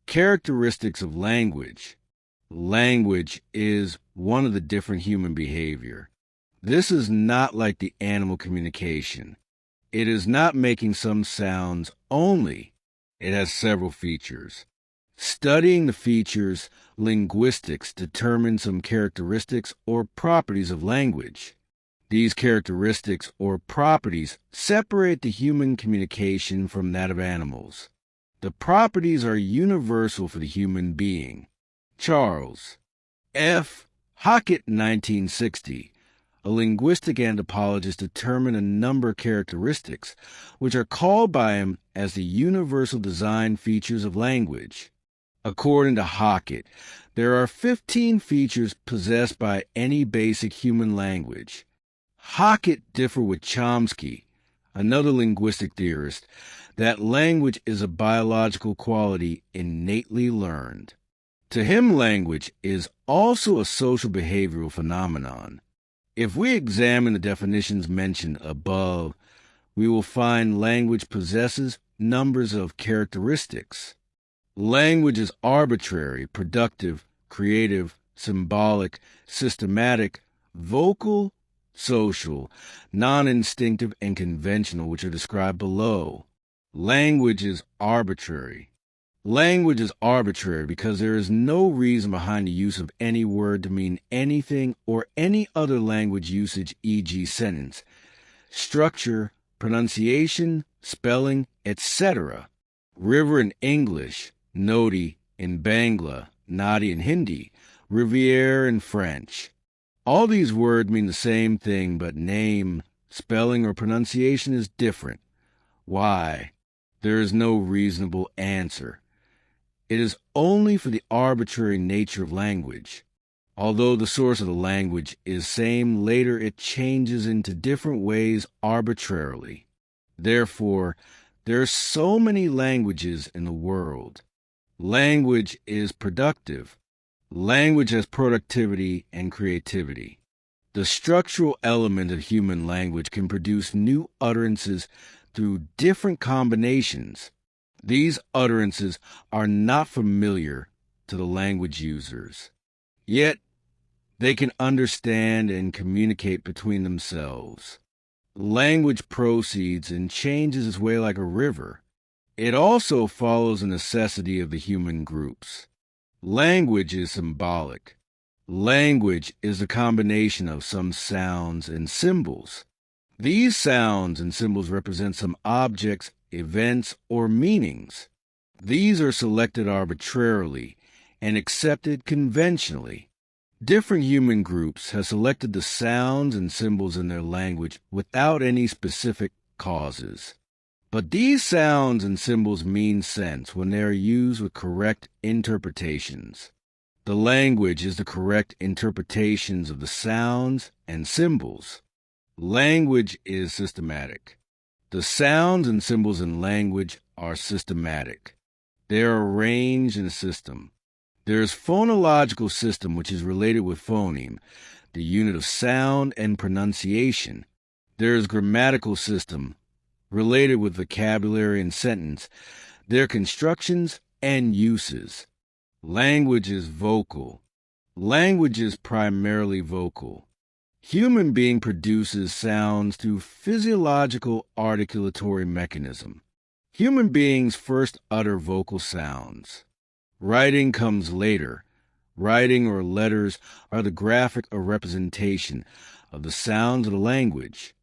Characteristics of language. Language is one of the different human behavior. This is not like the animal communication. It is not making some sounds only. It has several features. Studying the features, linguistics determines some characteristics or properties of language. These characteristics or properties separate the human communication from that of animals. The properties are universal for the human being. Charles F. Hockett, 1960, a linguistic anthropologist, determined a number of characteristics which are called by him as the universal design features of language. According to Hockett, there are 15 features possessed by any basic human language. Hockett differed with Chomsky, another linguistic theorist, that language is a biological quality innately learned. To him, language is also a social behavioral phenomenon. If we examine the definitions mentioned above, we will find language possesses numbers of characteristics. Language is arbitrary, productive, creative, symbolic, systematic, vocal, social, non-instinctive, and conventional, which are described below. Language is arbitrary. Language is arbitrary because there is no reason behind the use of any word to mean anything or any other language usage, e.g. sentence, structure, pronunciation, spelling, etc. River in English, Nodi in Bangla, Nadi in Hindi, Rivière in French. All these words mean the same thing, but name, spelling, or pronunciation is different. Why? There is no reasonable answer. It is only for the arbitrary nature of language. Although the source of the language is same, later it changes into different ways arbitrarily. Therefore, there are so many languages in the world. Language is productive. Language has productivity and creativity. The structural element of human language can produce new utterances through different combinations. These utterances are not familiar to the language users. Yet, they can understand and communicate between themselves. Language proceeds and changes its way like a river. It also follows the necessity of the human groups. Language is symbolic. Language is a combination of some sounds and symbols. These sounds and symbols represent some objects, events, or meanings. These are selected arbitrarily and accepted conventionally. Different human groups have selected the sounds and symbols in their language without any specific causes. But these sounds and symbols mean sense when they are used with correct interpretations. The language is the correct interpretations of the sounds and symbols. Language is systematic. The sounds and symbols in language are systematic. They are arranged in a system. There is phonological system, which is related with phoneme, the unit of sound and pronunciation. There is grammatical system, related with vocabulary and sentence, their constructions and uses. Language is vocal. Language is primarily vocal. Human being produces sounds through physiological articulatory mechanism. Human beings first utter vocal sounds. Writing comes later. Writing or letters are the graphic or representation of the sounds of the language.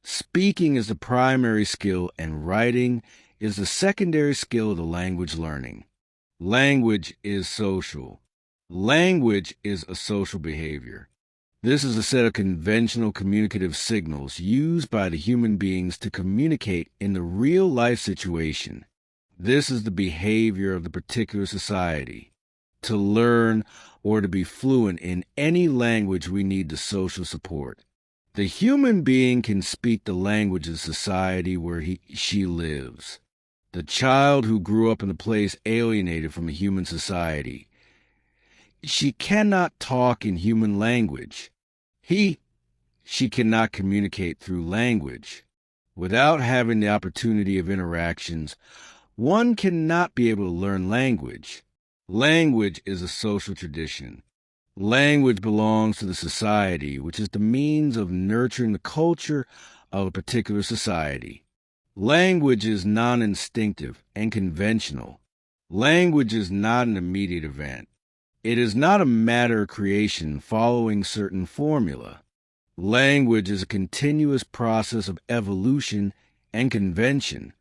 Speaking is the primary skill and writing is the secondary skill of the language learning. Language is social. Language is a social behavior. This is a set of conventional communicative signals used by the human beings to communicate in the real-life situation. This is the behavior of the particular society. To learn or to be fluent in any language, we need the social support. The human being can speak the language of society where she lives. The child who grew up in a place alienated from a human society, she cannot talk in human language. She cannot communicate through language. Without having the opportunity of interactions, one cannot be able to learn language. Language is a social tradition. Language belongs to the society, which is the means of nurturing the culture of a particular society. Language is non-instinctive and conventional. Language is not an immediate event. It is not a matter of creation following certain formula. Language is a continuous process of evolution and convention.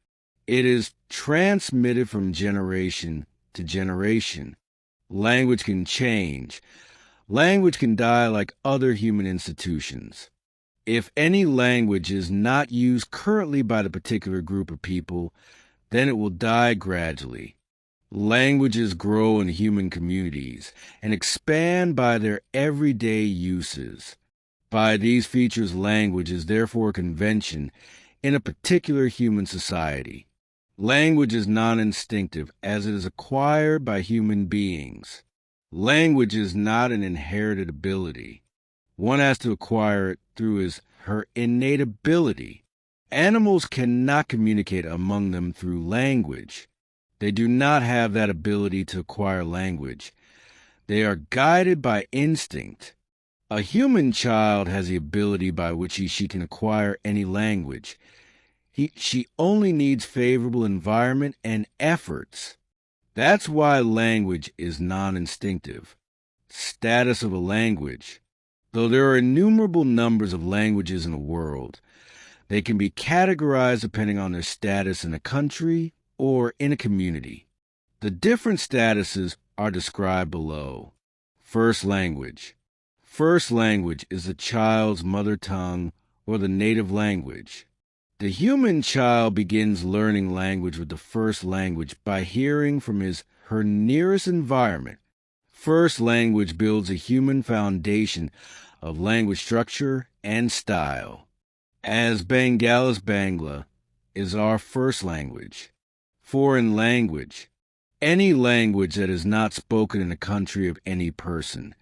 It is transmitted from generation to generation. Language can change. Language can die like other human institutions. If any language is not used currently by the particular group of people, then it will die gradually. Languages grow in human communities and expand by their everyday uses. By these features, language is therefore a convention in a particular human society. Language is non-instinctive as it is acquired by human beings. Language is not an inherited ability. One has to acquire it through her innate ability. Animals cannot communicate among them through language. They do not have that ability to acquire language. They are guided by instinct. A human child has the ability by which she can acquire any language. She only needs favorable environment and efforts. That's why language is non-instinctive. Status of a language. Though there are innumerable numbers of languages in the world, they can be categorized depending on their status in a country or in a community. The different statuses are described below. First language. First language is the child's mother tongue or the native language. The human child begins learning language with the first language by hearing from her nearest environment. First language builds a human foundation of language structure and style. As Bengalis Bangla is our first language. Foreign language. Any language that is not spoken in a country of any person,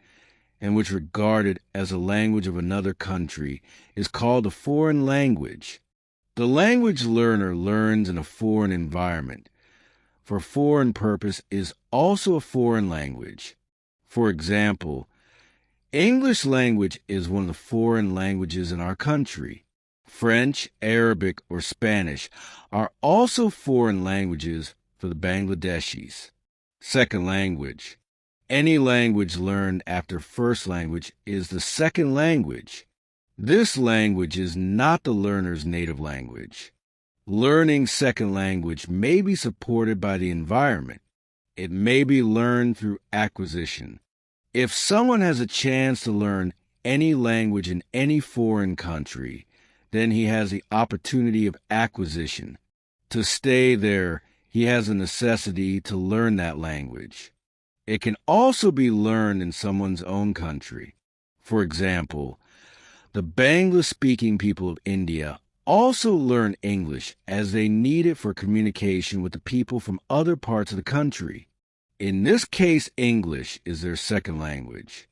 and which regarded as a language of another country, is called a foreign language. The language learner learns in a foreign environment. For foreign purpose is also a foreign language. For example, English language is one of the foreign languages in our country. French, Arabic, or Spanish are also foreign languages for the Bangladeshis. Second language. Any language learned after first language is the second language. This language is not the learner's native language. Learning second language may be supported by the environment. It may be learned through acquisition. If someone has a chance to learn any language in any foreign country, then he has the opportunity of acquisition. To stay there, he has a necessity to learn that language. It can also be learned in someone's own country. For example, the Bangla-speaking people of India also learn English as they need it for communication with the people from other parts of the country. In this case, English is their second language.